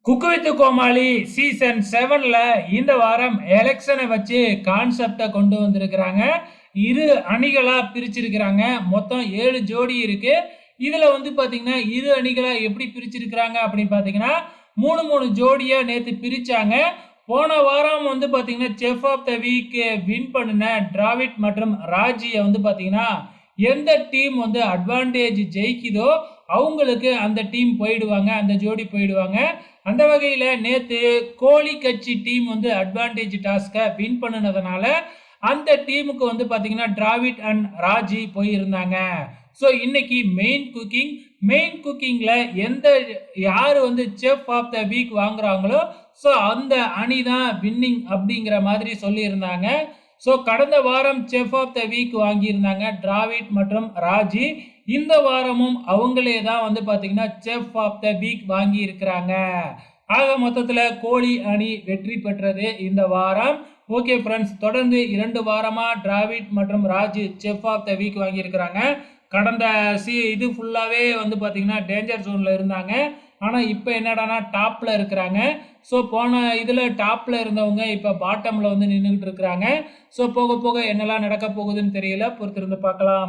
Cook with Comali season 7ல இந்த வாரம் எலெக்ஷனை வச்சு கான்செப்டை கொண்டு வந்திருக்கிறாங்க. இரு அணிகளா பிரிச்சிருக்கிறாங்க. மொத்தம் 7 ஜோடி இருக்கு. இதுல பாத்தீங்கன்னா இரு அணிகளா எப்படி பிரிச்சிருக்கிறாங்க அப்படின்னு பாத்தீங்கன்னா 3 ஜோடியா நேத்து பிரிச்சாங்க. போன வாரம் பாத்தீங்கன்னா chef of the week win பண்ணின டிராவிட் மற்றும் ராஜியை பாத்தீங்கன்னா எந்த டீம் அட்வான்டேஜ் ஜெயிக்குதோ அவங்களுக்கு அந்த டீம் போயிடுவாங்க, அந்த ஜோடி போயிடுவாங்க. அந்த வகையில நேத்து கோலி கட்சி டீம் அட்வான்டேஜ் டாஸ்கை வின் பண்ணுனதுனால அந்த டீமுக்கு பாத்தீங்கன்னா டிராவிட் அண்ட் ராஜி போயிருந்தாங்க. ஸோ இன்னைக்கு மெயின் குக்கிங்ல யாரு செஃப் ஆஃப் த வீக் வாங்குறாங்களோ ஸோ அந்த அணி தான் வின்னிங் அப்படிங்கிற மாதிரி சொல்லியிருந்தாங்க. ஸோ கடந்த வாரம் செஃப் ஆஃப் த வீக் வாங்கியிருந்தாங்க டிராவிட் மற்றும் ராஜி. இந்த வாரமும் அவங்களே தான் பாத்தீங்கன்னா செஃப் ஆஃப் த வீக் வாங்கி இருக்கிறாங்க. ஆக மொத்தத்துல கோலி அணி வெற்றி பெற்றது இந்த வாரம். ஓகே ஃப்ரெண்ட்ஸ், தொடர்ந்து 2 வாரமா டிராவிட் மற்றும் Raji chef of the week வாங்கி இருக்கிறாங்க. கடந்த இது ஃபுல்லாவே பாத்தீங்கன்னா டேஞ்சர் ஜோன்ல இருந்தாங்க. ஆனா இப்ப என்னடானா டாப்ல இருக்கிறாங்க. ஸோ போன இதுல டாப்ல இருந்தவங்க இப்ப பாட்டம்ல நின்றுகிட்டு இருக்கிறாங்க. ஸோ போக போக என்னெல்லாம் நடக்க போகுதுன்னு தெரியல, பொறுத்திருந்து பார்க்கலாம்.